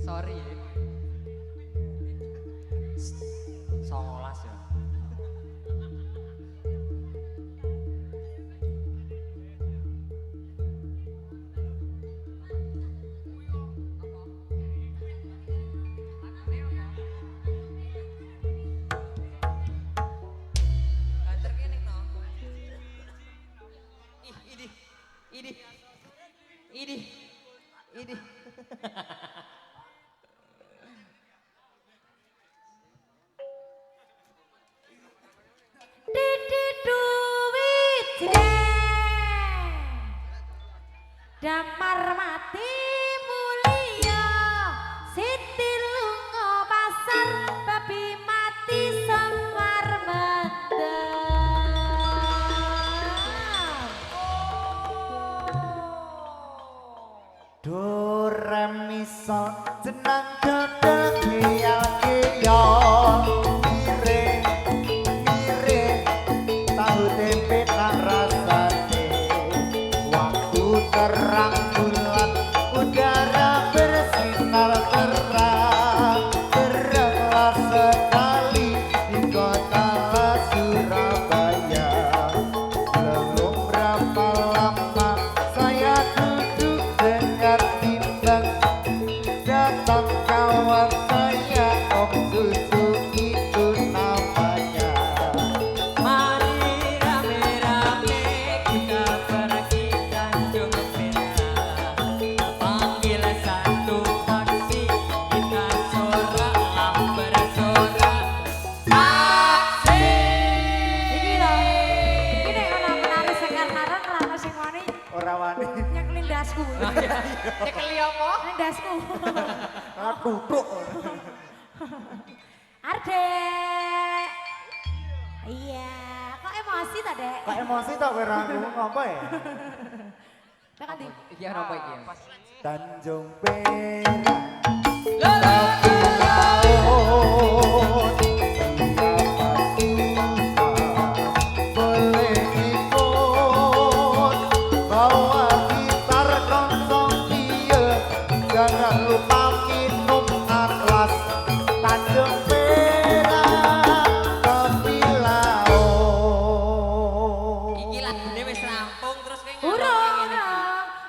Sorry ya. 19 ya. Kantor kene no. Ini. Didi duwit jreng damar mati mulia Siti lunga pasar babi mati semar mendem Do re mi sol jenang dodol khiyal khiyal miring miring tahu tempe nang rasane waktu terang bulan udara bersinar terang teranglah sekali di kota Surabaya belum berapa lama saya duduk dengar timbang datang kawan saya Om Susu itu namanya. Mari rame-rame kita pergi Tanjung Perak. Panggil satu taksi kita soraklah bersorak. Taksi. Iki lho iki nek ana menari sekarnaran ora ono sing wani Ora wani nyekelin dasku Nyekeli apa? nang dasku duduk. Ardek iya kok emosi ta dek Kok emosi tok kowe ra ngompo ya? tak ndi Iki ana apa iki? Tanjung Perak tapi laut siapa suka boleh ikut bawa gitar konsong dia jangan lupa minum atlas Tanjung Perak tapi laut. Iki lagune wis rampung terus kowe urung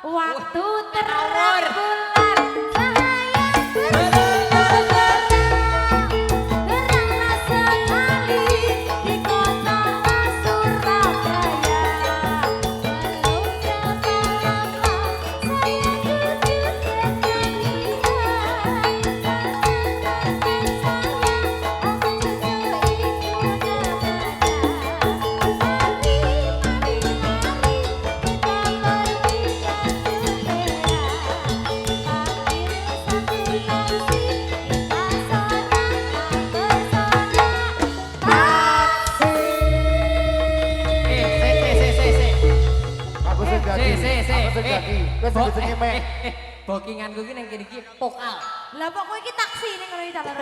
waktu terang bulan cahaya bersinar terang teranglah sekali Wes jenenge mek. Bookinganku ki nang kene iki pokal. Lah kok kowe iki taksi ning ngono iki ta lho.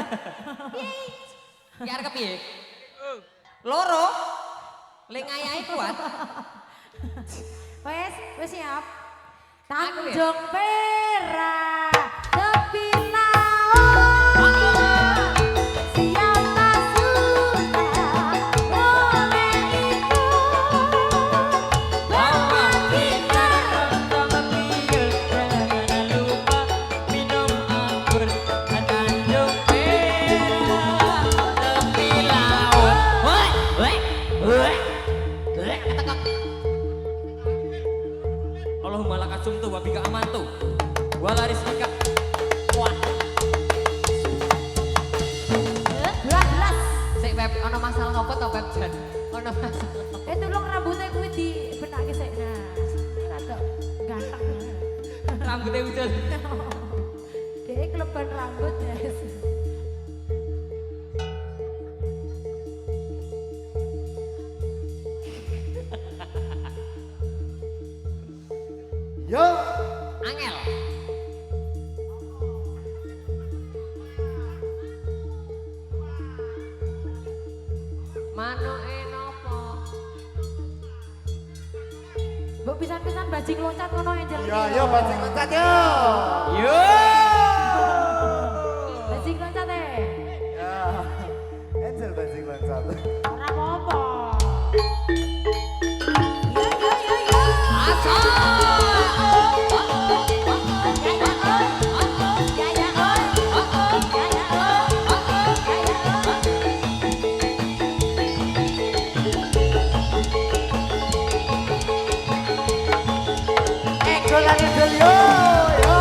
Ki arep piye? Loro. Ling ayahe kuat. Wes siap. Aku ya? Tanjung Perak tepi laut. Siapa suka boleh ikut. Bawa kita Jangan lupa minum anggur Tanjung Perak tepi laut. Allahumma laka sumtu wa bika amantu wa laris bika wah. belas. Sik web ana masalah ngopo to web jan? Ana masalah. Tulung rambutnya kuwi dibenake sik. Nah, rada ganteng. Rambutnya ucul. Dek keleban rambut ya. Yo. Angel. Manoke nopo? Mbok pisan-pisan bajing loncat ngono Angel. Yo bajing loncat yo. Yo. Bajing loncat Ya. Angel bajing loncat. Ora apa-apa. Yo. Asal. Angel Angel yo. Yo.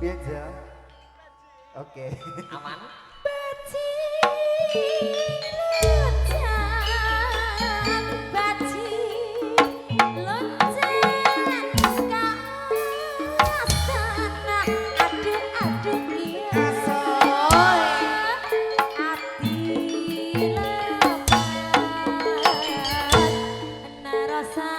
Biasa. Oke. Aman. Rasa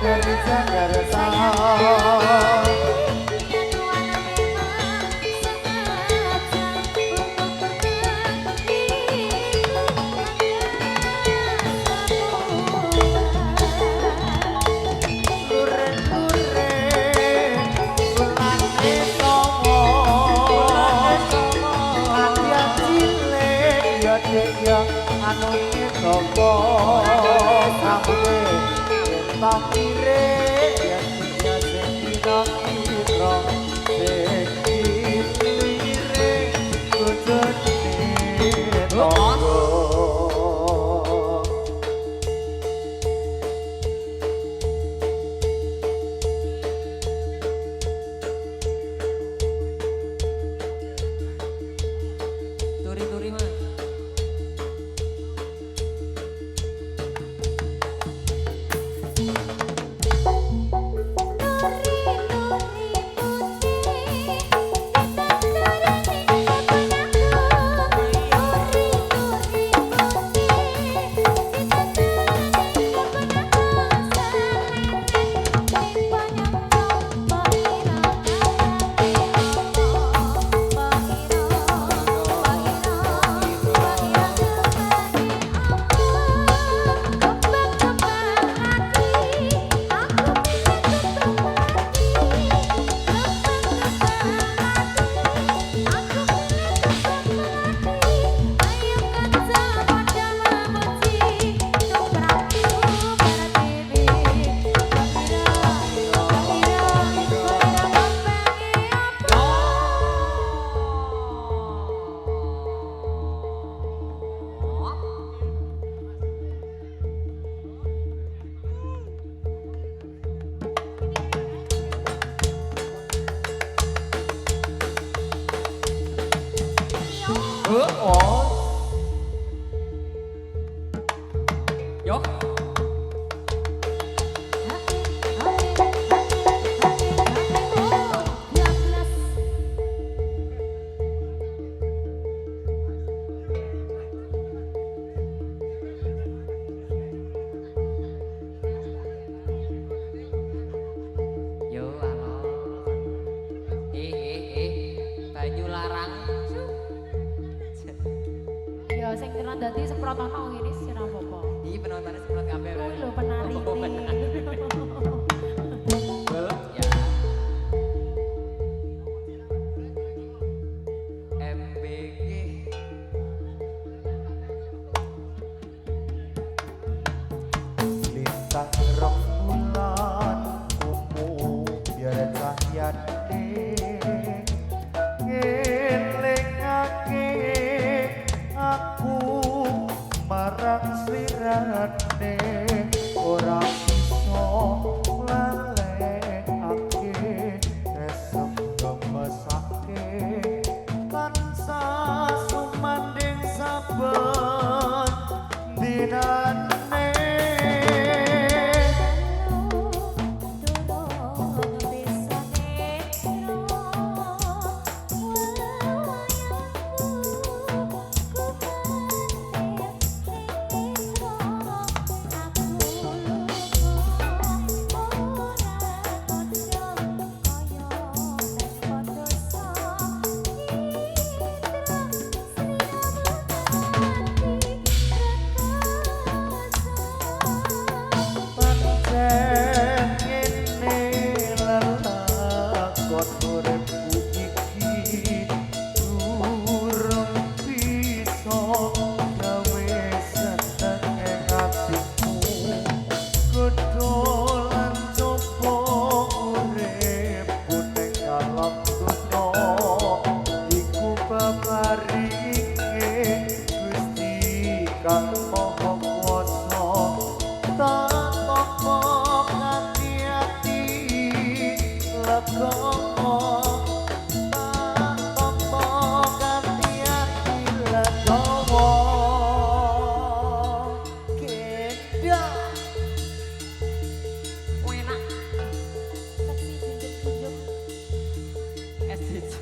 dari Jakarta. Anu sopo sampe takire yen bisa sing kira sing dipilire bojone tonggo. Turi-turi Mas. Yo. Yo halo. Banyu larang. Ya sing kena dadi semprotono ngene sih ora apa-apa. Iki penontonnya semprot kabeh. Kuwi lho penari. Ya. MBG. Lintang rembulan kumu biar cahyane ngelingake aku marang slirane ora iso lalekake esuk gemesake tansah sumanding saben dinane. Kang Maha Kuwasa tak apa hati-hati legowo tak apa hati-hati legowo keda Enak. SDJ.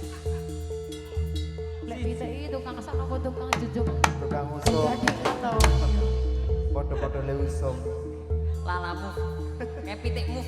Lek bisa itu tukang sana apa tukang jujuk. tukang usul padha le usum. Lalamu. Kayak pitikmu.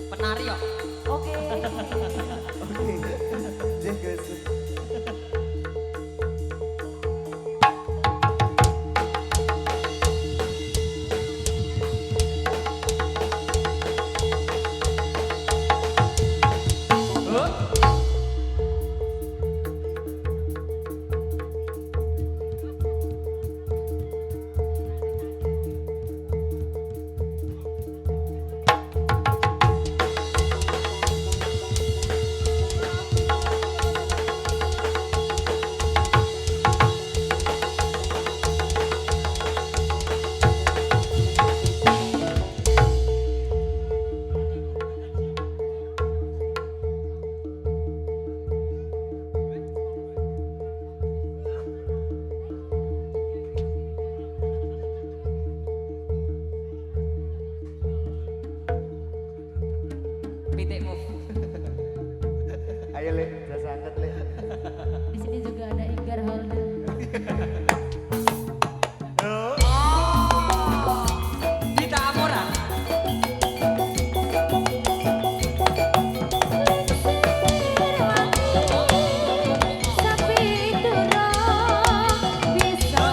Penari yo. Oke. Oke. Jengges. Pitikmu. Ayo Le, jasa angkat Le. Di sini juga ada Inggar Holder. Dita Amora. Sapi turun bisa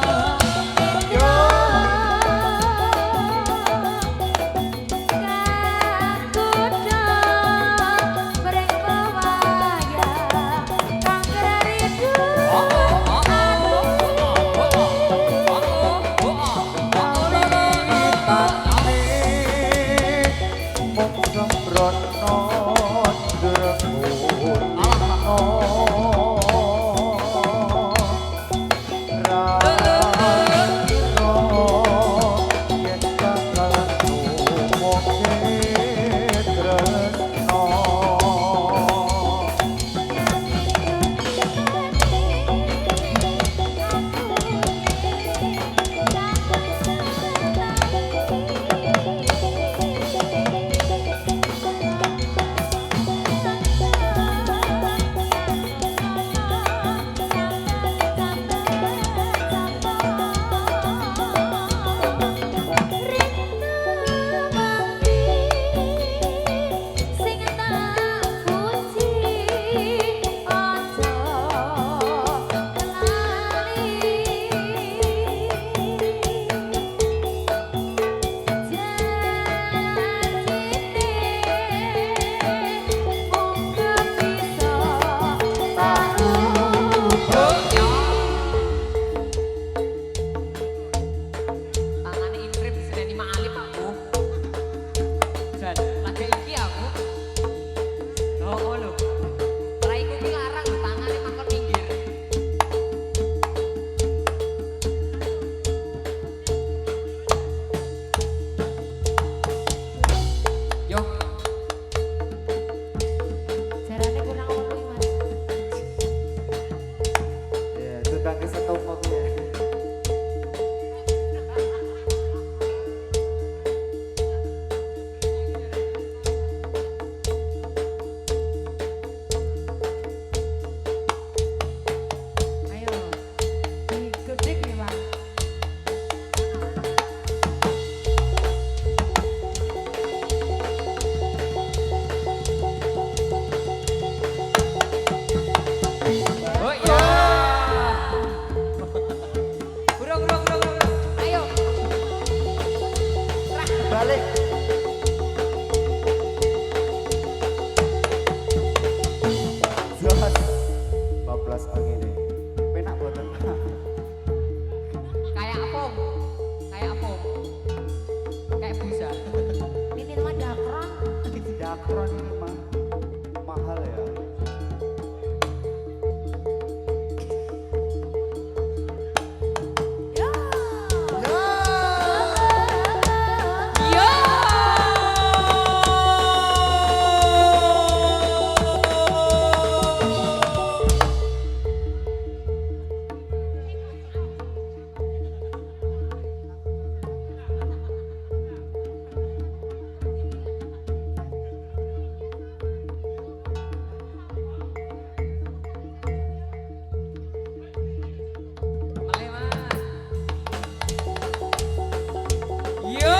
14 lagi deh. Penak boten. Kayak apa? Kayak apa? Kayak busa. Ini mah dakron. Dakron ini mah mahal ya. Meleh, Mas. Yo!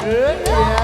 Ya.